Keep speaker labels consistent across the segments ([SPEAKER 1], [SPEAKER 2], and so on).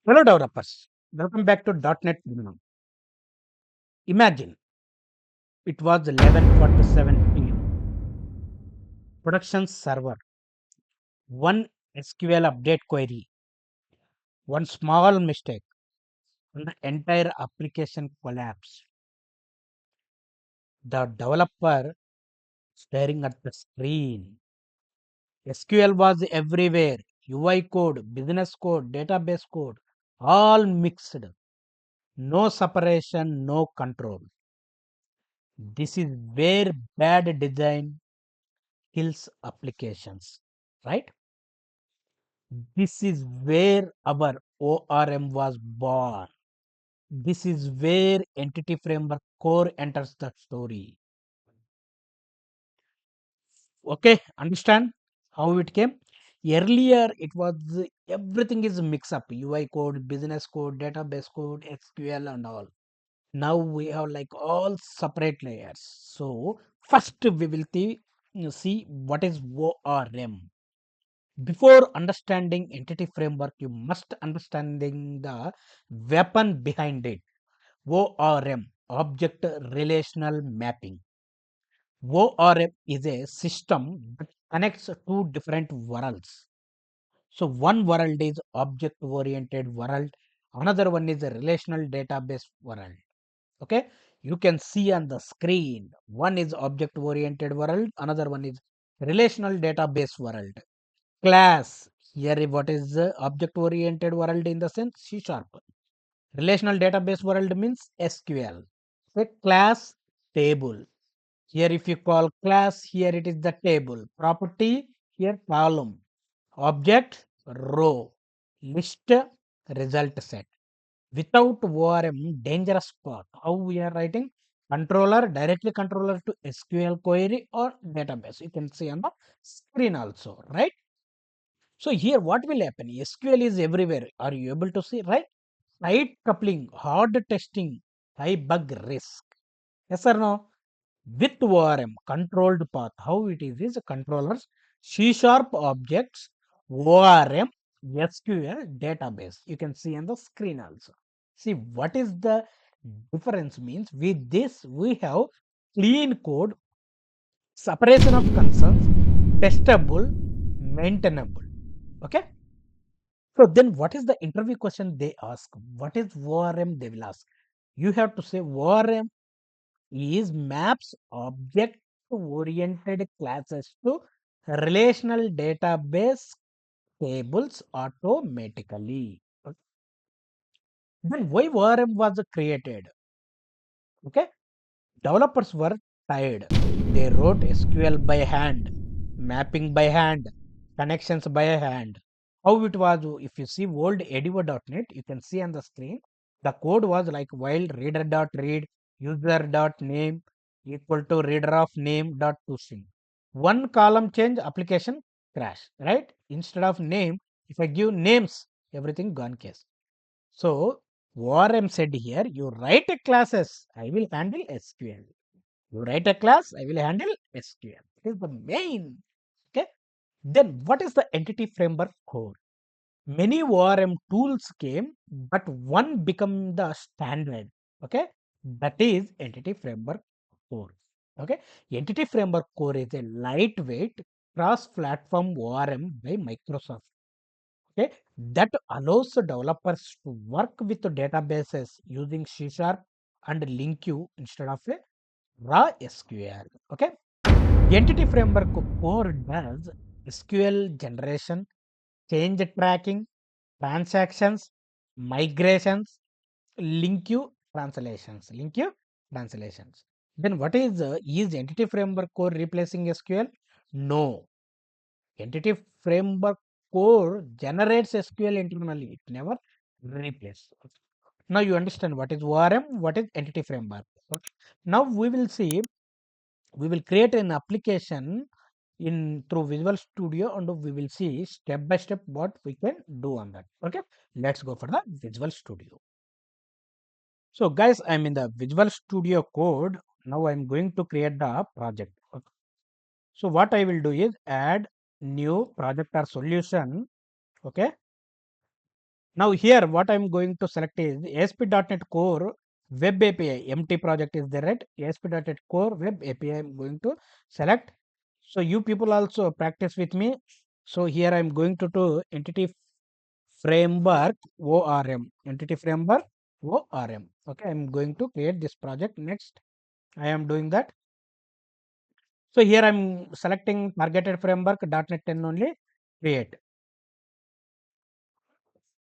[SPEAKER 1] Hello developers, welcome back to .NET Minimum. Imagine it was 11:47 p.m. Production server, one SQL update query, one small mistake, and the entire application collapsed. The developer staring at the screen. SQL was everywhere. UI code, business code, database code, all mixed. No separation, no control. This is where bad design kills applications, right? This is where our ORM was born. This is where Entity Framework Core enters the story. Okay, understand how it came? Earlier, it was everything is mix up UI code, business code, database code, SQL, and all. Now we have like all separate layers. So, first we will see what is ORM. Before understanding entity framework, you must understanding the weapon behind it. ORM, object relational mapping. ORM is a system that connects two different worlds. So one world is object oriented world, another one is a relational database world. Okay, you can see on the screen, one is object oriented world, another one is relational database world. Class, here what is the object oriented world in the sense C sharp. Relational database world means SQL. A class table. Here if you call class, here it is the table. Property, here column. Object, row. List, result set. Without ORM, dangerous part. How we are writing? Controller, directly controller to SQL query or database. You can see on the screen also, right? So here what will happen? SQL is everywhere. Are you able to see, right? Tight coupling, hard testing, high bug risk. Yes or no? With ORM, controlled path. How it is controllers, C sharp objects, ORM, SQL database. You can see on the screen also. See what is the difference means with this we have clean code, separation of concerns, testable, maintainable. Okay. So then what is the interview question they ask? What is ORM they will ask? You have to say ORM is maps object oriented classes to relational database tables automatically. Okay. Then why ORM was created? Okay. Developers were tired. They wrote SQL by hand, mapping by hand, connections by hand. How it was, if you see old edivo.net, you can see on the screen, the code was like while reader.read, user.name equal to reader of name dot to string. One column change, application crash, right? Instead of name, if I give names, everything gone case. So ORM said here, you write a classes, I will handle SQL. You write a class, I will handle SQL. It is the main. Okay. Then what is the entity framework core? Many ORM tools came, but one become the standard. Okay. That is entity framework core. Okay. Entity framework core is a lightweight cross-platform ORM by Microsoft. Okay, that allows the developers to work with the databases using C sharp and LinkU instead of a raw SQL. Okay, entity framework core does SQL generation, change tracking, transactions, migrations, LinkU translations. LinkU translations. Then what is entity framework core replacing SQL? No, entity framework core generates SQL internally. It never replaces. Now you understand what is ORM, what is entity framework. Okay. Now we will see, we will create an application in through Visual Studio and we will see step by step what we can do on that. Okay, let's go for the Visual Studio. So guys, I'm in the Visual Studio code. Now I'm going to create the project. Okay. So what I will do is add new project or solution. Okay, Now here what I'm going to select is ASP.NET Core Web API. Empty project is there, right? ASP.NET Core Web API I'm going to select. So you people also practice with me. So here I'm going to do Entity Framework ORM. Entity Framework ORM. Okay, I'm going to create this project. Next, I am doing that. So here I'm selecting targeted framework .NET 10 only. Create.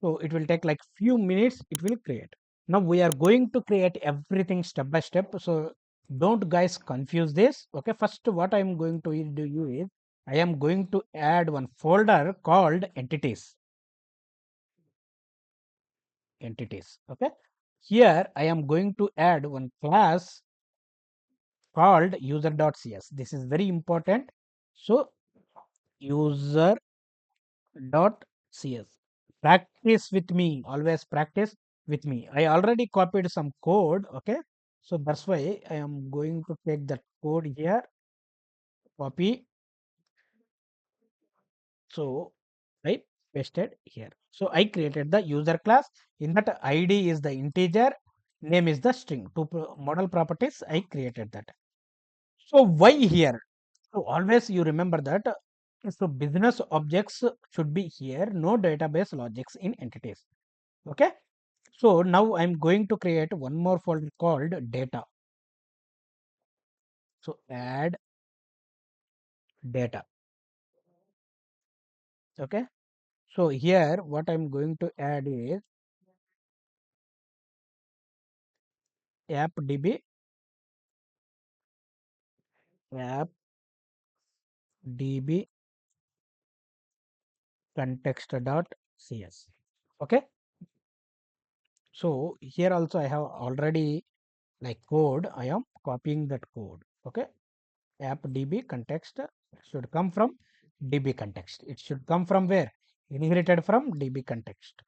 [SPEAKER 1] So it will take like few minutes. It will create. Now we are going to create everything step by step. So don't guys confuse this. Okay, first what I am going to do is I am going to add one folder called entities. Entities. Okay, here I am going to add one class called user.cs. This is very important. So user.cs. Practice with me. Always practice with me. I already copied some code. Okay, so that's why I am going to take that code here, copy. So I pasted here. So I created the user class. In that ID is the integer, name is the string. Two model properties I created that. So why here? So always you remember that. So business objects should be here, no database logics in entities. Okay. So now I'm going to create one more folder called data. So add data. Okay. So here what I'm going to add is appdb appdb context.cs. Okay. So here also I have already like code. I am copying that code. Okay. AppDB context should come from DB context. It should come from where? Inherited from DB context.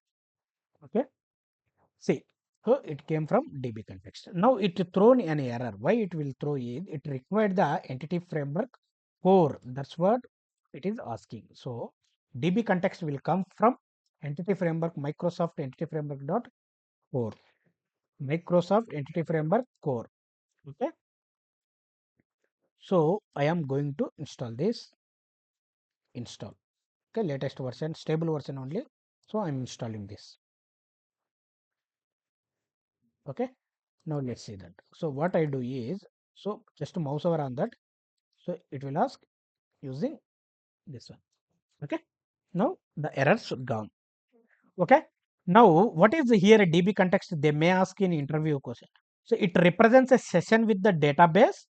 [SPEAKER 1] Okay. See, so it came from DB context. Now it thrown an error. Why it will throw is it required the entity framework core. That's what it is asking. So DB context will come from entity framework Microsoft entity framework dot core. Microsoft entity framework core. Okay. So I am going to install this. Install. Okay, latest version, stable version only. So I'm installing this. Okay, now let's see that. So what I do is, so just to mouse over on that, so it will ask using this one. Okay, now the errors gone. Okay, now what is here a DB context? They may ask in interview question. So it represents a session with the database,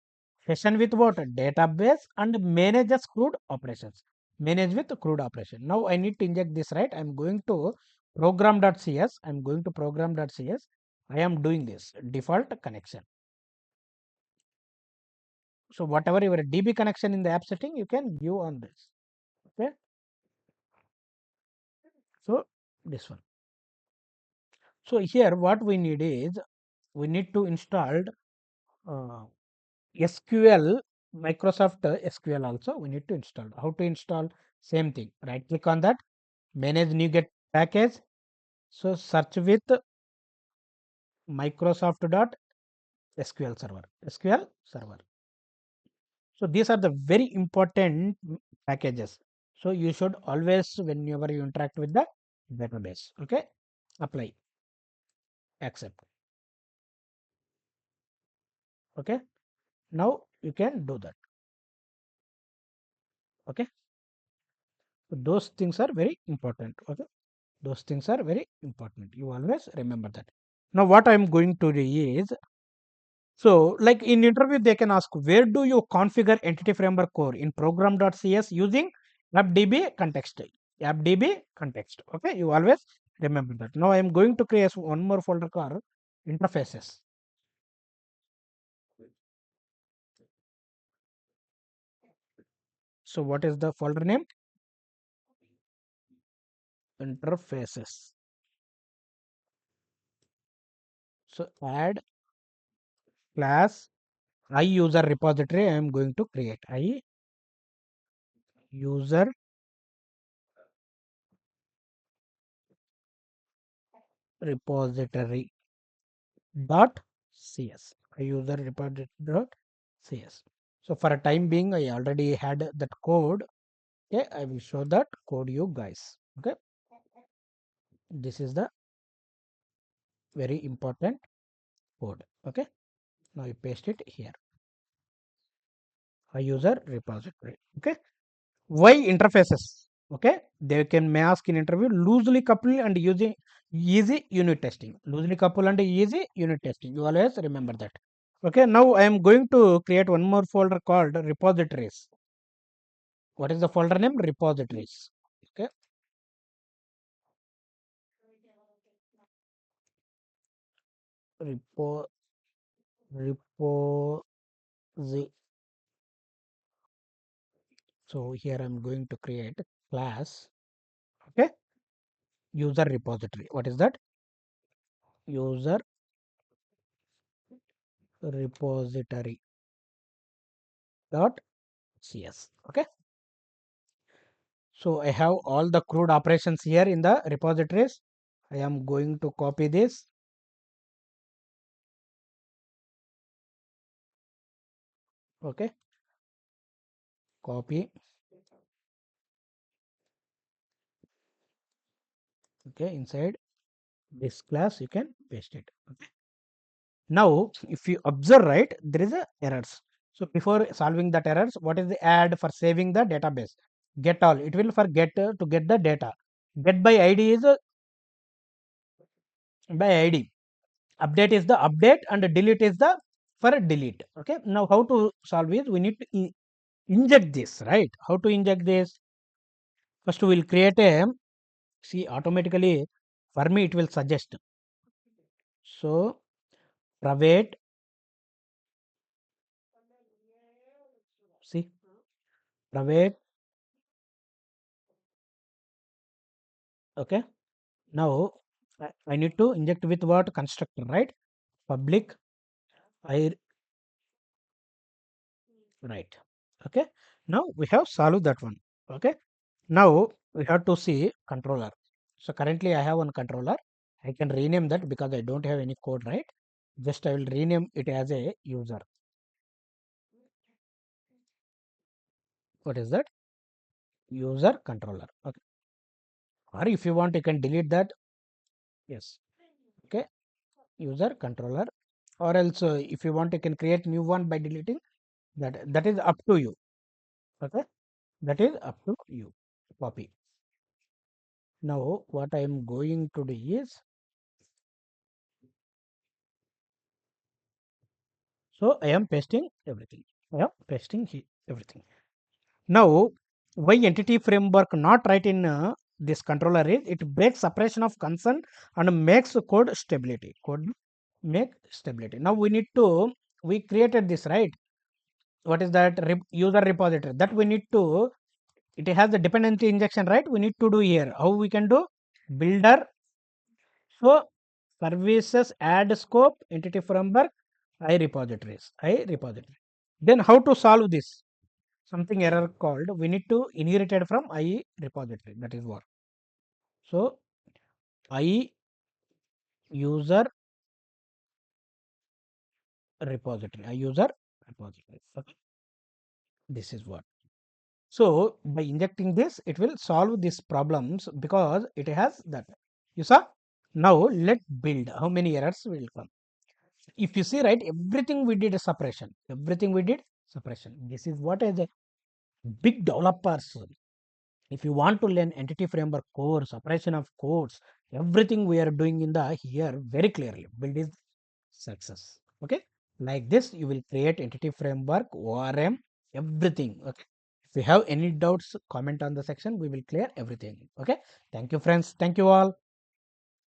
[SPEAKER 1] session with what? Database and manages CRUD operations. Manage with CRUD operation. Now I need to inject this, right? I'm going to program.cs. I'm going to program.cs. I am doing this default connection. So whatever your DB connection in the app setting, you can give on this. Okay. So this one. So here what we need is we need to install uh, SQL, Microsoft SQL also we need to install. How to install? Same thing. Right click on that, manage NuGet package. So search with Microsoft dot SQL server. SQL server. So these are the very important packages. So you should always whenever you interact with the database. Okay. Apply. Accept. Okay. Now you can do that. Okay. So those things are very important. Okay. Those things are very important. You always remember that. Now what I am going to do is, so like in interview they can ask where do you configure entity framework core in program.cs using appdb context. Appdb context. Okay, you always remember that. Now I am going to create one more folder called interfaces. So what is the folder name? Interfaces. So add class I user repository I am going to create. I user repository dot cs. I user repository dot cs. So for a time being, I already had that code. Okay, I will show that code you guys. Okay, this is the very important code. Okay, now you paste it here. A user repository. Okay, why interfaces? Okay, they can may ask in interview loosely coupled and using easy unit testing. Loosely coupled and easy unit testing. You always remember that. Okay, now I am going to create one more folder called repositories. What is the folder name? Repositories. Okay, repo repository. So here I'm going to create class. Okay, user repository. What is that? User repository dot cs. Okay, so I have all the CRUD operations here in the repositories. I am going to copy this. Okay, copy. Okay, inside this class you can paste it. Okay. Now if you observe, right, there is a errors. So before solving that errors, what is the add for saving the database? Get all. It will for get to get the data. Get by id is by id. Update is the update and delete is the for delete. Okay, now how to solve is we need to inject this, right? How to inject this? First we will create a, see, automatically for me it will suggest. So private, see, private. Okay, now I need to inject with what? Constructor, right? Public I, right. Okay, now we have solved that one. Okay, now we have to see controller. So currently I have one controller. I can rename that because I don't have any code, right? Just I will rename it as a user. What is that? User controller. Okay, or if you want you can delete that. Yes. Okay, user controller, or else if you want you can create new one by deleting that. That is up to you. Okay, that is up to you. Copy. Now what I am going to do is, so I am pasting everything. I am pasting everything. Now why entity framework not right in this controller is it breaks separation of concern and makes code stability. Code make stability. Now we need to, we created this, right? What is that? User repository that we need to, it has the dependency injection, right? We need to do here. How we can do? Builder. So services add scope entity framework I repositories. I repository. Then how to solve this? Something error called we need to inherited from I repository. That is what. So I user repository. I user repository. Okay. This is what. So by injecting this, it will solve these problems because it has that. You saw? Now let build. How many errors will come? If you see, right, everything we did is suppression. Everything we did suppression. This is what is a big developers. If you want to learn entity framework core, separation of codes, everything we are doing in the here very clearly. Build is success. Okay. Like this, you will create entity framework, ORM, everything. Okay. If you have any doubts, comment on the section. We will clear everything. Okay. Thank you, friends. Thank you all.